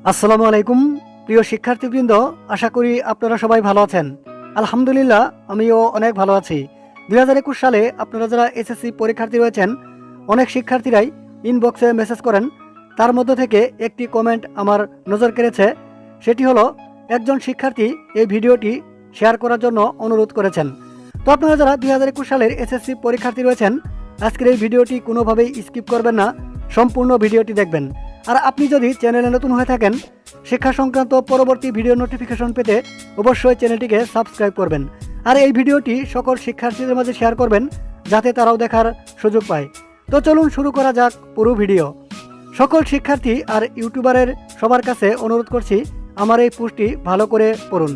আসসালামু আলাইকুম প্রিয় শিক্ষার্থীবৃন্দ, আশা করি আপনারা সবাই ভালো আছেন। আলহামদুলিল্লাহ, আমিও অনেক ভালো আছি। 2021 সালে আপনারা যারা এসএসসি পরীক্ষার্থী রয়েছেন, অনেক শিক্ষার্থীরাই ইনবক্সে মেসেজ করেন। তার মধ্য থেকে একটি কমেন্ট আমার নজর কেড়েছে। সেটি হলো, একজন শিক্ষার্থী এই ভিডিওটি শেয়ার করার জন্য অনুরোধ করেছেন। তো আপনারা যারা 2021 সালের এসএসসি পরীক্ষার্থী রয়েছেন, আজকের এই ভিডিওটি কোনোভাবেই স্কিপ করবেন না, সম্পূর্ণ ভিডিওটি দেখবেন। আর আপনি যদি চ্যানেলে নতুন হয়ে থাকেন, শিক্ষা সংক্রান্ত পরবর্তী ভিডিও নোটিফিকেশন পেতে অবশ্যই চ্যানেলটিকে সাবস্ক্রাইব করবেন। আর এই ভিডিওটি সকল শিক্ষার্থীদের মাঝে শেয়ার করবেন, যাতে তারাও দেখার সুযোগ পায়। তো চলুন শুরু করা যাক পুরো ভিডিও। সকল শিক্ষার্থী আর ইউটিউবারের সবার কাছে অনুরোধ করছি, আমার এই পোস্টটি ভালো করে পড়ুন।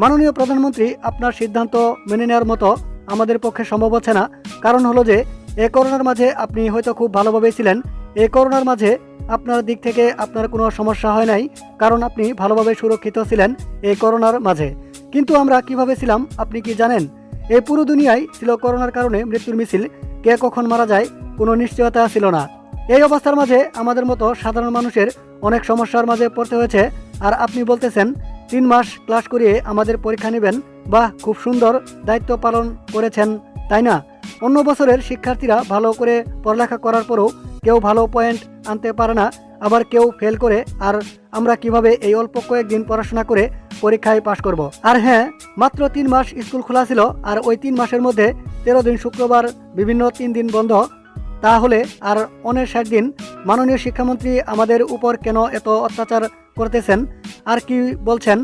মাননীয় প্রধানমন্ত্রী, আপনার সিদ্ধান্ত মেনে নেওয়ার মতো আমাদের পক্ষে সম্ভব হচ্ছে না। কারণ হলো যে, এই করোনার মাঝে আপনি হয়তো খুব ভালোভাবেই ছিলেন। এই করোনার মাঝে আপনার দিক থেকে আপনার কোনো সমস্যা হয় নাই, কারণ আপনি ভালোভাবে সুরক্ষিত ছিলেন এই করোনার মাঝে। কিন্তু আমরা কিভাবে ছিলাম আপনি কি জানেন? এই পুরো দুনিয়ায় ছিল করোনার কারণে মৃত্যুর মিছিল, কে কখন মারা যায় কোনো নিশ্চয়তা ছিল না। এই অবস্থার মাঝে আমাদের মতো সাধারণ মানুষের অনেক সমস্যার মাঝে পড়তে হয়েছে। আর আপনি বলতেছেন 3 মাস ক্লাস করিয়ে আমাদের পরীক্ষা নেবেন, বাহ, খুব সুন্দর দায়িত্ব পালন করেছেন, তাই না? অন্য বছরের শিক্ষার্থীরা ভালো করে পড়ালেখা করার পরেও কেউ ভালো পয়েন্ট আনতে পারে না, আবার কেউ ফেল করে। আর আমরা কিভাবে এই অল্প কয়েকদিন পড়াশোনা করে পরীক্ষায় পাশ করব? আর হ্যাঁ, মাত্র 3 মাস স্কুল খোলা ছিল, আর ওই 3 মাসের মধ্যে 13 দিন শুক্রবার, বিভিন্ন 3 দিন বন্ধ। তাহলে আর 59 দিন মাননীয় শিক্ষামন্ত্রী আমাদের উপর কেন এত অত্যাচার করতেছেন? আর কি বলছেন?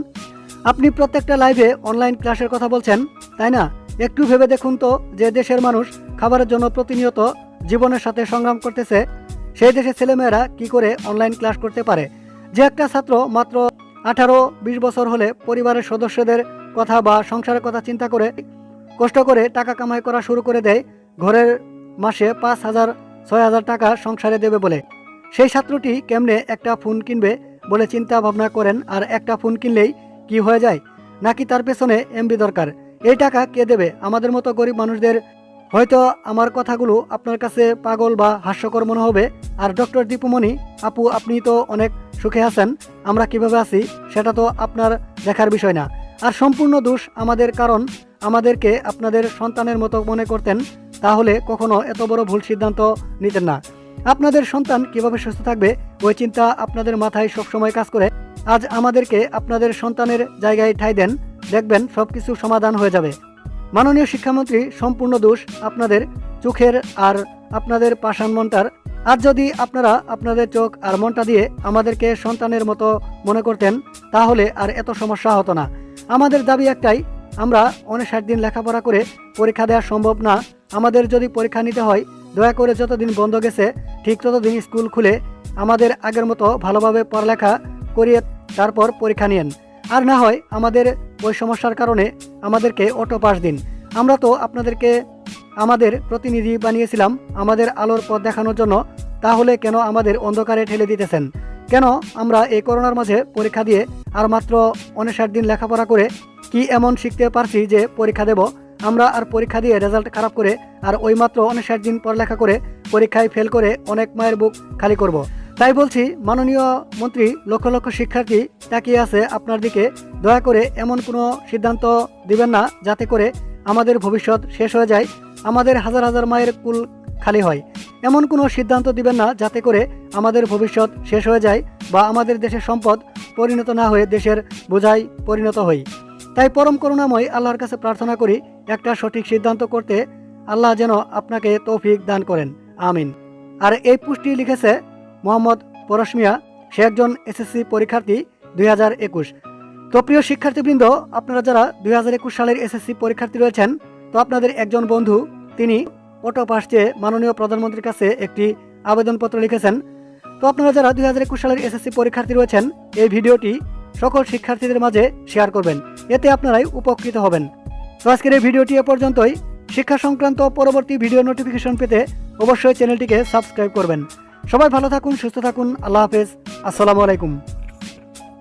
আপনি প্রত্যেকটা লাইভে অনলাইন ক্লাসের কথা বলছেন, তাই না? একটু ভেবে দেখুন তো, যে দেশের মানুষ খাবারের জন্য প্রতিনিয়ত জীবনের সাথে সংগ্রাম করতেছে, সেই দেশের ছেলেমেয়েরা কি করে অনলাইন ক্লাস করতে পারে? যে একটা ছাত্র মাত্র 18-20 বছর হলে পরিবারের সদস্যদের কথা বা সংসারের কথা চিন্তা করে কষ্ট করে টাকা কামাই করা শুরু করে দেয়, ঘরের মাসে 5,000-6,000 টাকা সংসারে দেবে বলে, সেই ছাত্রটি কেমনে একটা ফোন কিনবে বলে চিন্তা ভাবনা করেন? আর একটা ফোন কিনলেই কি হয়ে যায়? নাকি তার পেছনে এমবি দরকার? এই টাকা কে দেবে? আমাদের মতো গরিব মানুষদের। হয়তো আমার কথাগুলো আপনার কাছে পাগল বা হাস্যকর মনে হবে। আর ডক্টর দীপুমণি আপু, আপনি তো অনেক সুখে আছেন, আমরা কিভাবে আছি সেটা তো আপনার দেখার বিষয় না। আর সম্পূর্ণ দোষ আমাদের, কারণ আমাদেরকে আপনাদের সন্তানের মতো মনে করতেন, তাহলে কখনো এত বড় ভুল সিদ্ধান্ত নিতেন না। আপনাদের সন্তান কিভাবে সুস্থ থাকবে ওই চিন্তা আপনাদের মাথায় সবসময় কাজ করে। আজ আমাদেরকে আপনাদের সন্তানের জায়গায় ঠাঁই দেন, দেখবেন সবকিছু সমাধান হয়ে যাবে। মাননীয় শিক্ষামন্ত্রী, সম্পূর্ণ দোষ আপনাদের চোখের আর আপনাদের পাষাণ মনটার। আজ যদি আপনারা আপনাদের চোখ আর মনটা দিয়ে আমাদেরকে সন্তানের মতো মনে করতেন, তাহলে আর এত সমস্যা হতো না। আমাদের দাবি একটাই, আমরা 59 দিন লেখাপড়া করে পরীক্ষা দেওয়া সম্ভব না। আমাদের যদি পরীক্ষা নিতে হয়, দয়া করে যতদিন বন্ধ গেছে ঠিক ততদিন স্কুল খুলে আমাদের আগের মতো ভালোভাবে পড়ালেখা করিয়ে তারপর পরীক্ষা নিয়েন। আর না হয় আমাদের ওই সমস্যার কারণে আমাদেরকে অটো পাস দিন। আমরা তো আপনাদেরকে আমাদের প্রতিনিধি বানিয়েছিলাম আমাদের আলোর পথ দেখানোর জন্য, তাহলে কেন আমাদের অন্ধকারে ঠেলে দিতেছেন? কেন আমরা এই করোনার মাঝে পরীক্ষা দিয়ে আর মাত্র 59 দিন লেখাপড়া করে কি এমন শিখতে পারছি যে পরীক্ষা দেব? আমরা আর পরীক্ষা দিয়ে রেজাল্ট খারাপ করে আর ওই মাত্র 59 দিন পড়ালেখা করে পরীক্ষায় ফেল করে অনেক মায়ের বুক খালি করব? তাই বলছি, মাননীয় মন্ত্রী, লক্ষ লক্ষ শিক্ষার্থী তাকিয়ে আছে আপনার দিকে। দয়া করে এমন কোনো সিদ্ধান্ত দিবেন না যাতে করে আমাদের ভবিষ্যৎ শেষ হয়ে যায়, আমাদের হাজার হাজার মায়ের কুল খালি হয়। এমন কোনো সিদ্ধান্ত দিবেন না যাতে করে আমাদের ভবিষ্যৎ শেষ হয়ে যায় বা আমাদের দেশের সম্পদ পরিণত না হয়ে দেশের বোঝায় পরিণত হই। তাই পরম করুণাময় আল্লাহর কাছে প্রার্থনা করি, একটা সঠিক সিদ্ধান্ত করতে আল্লাহ যেন আপনাকে তৌফিক দান করেন, আমিন। আর এই পোস্টটি লিখেছে মোহাম্মদ পরশ মিয়া, সে একজন এসএসসি পরীক্ষার্থী 2021। তো প্রিয় শিক্ষার্থীবৃন্দ, আপনারা যারা 2021 সালের এসএসসি পরীক্ষার্থী রয়েছেন, তো আপনাদের একজন বন্ধু তিনি অটো পাস চেয়ে মাননীয় প্রধানমন্ত্রীর কাছে একটি আবেদনপত্র লিখেছেন। তো আপনারা যারা 2021 সালের এসএসসি পরীক্ষার্থী রয়েছেন, এই ভিডিওটি সকল শিক্ষার্থীদের মাঝে শেয়ার করবেন, এতে আপনারাই উপকৃত হবেন। তো আজকের এই ভিডিওটি এ পর্যন্তই। শিক্ষা সংক্রান্ত পরবর্তী ভিডিও নোটিফিকেশন পেতে অবশ্যই চ্যানেলটিকে সাবস্ক্রাইব করবেন। সবাই ভালো থাকুন, সুস্থ থাকুন, আল্লাহ হাফেজ, আসসালামু আলাইকুম।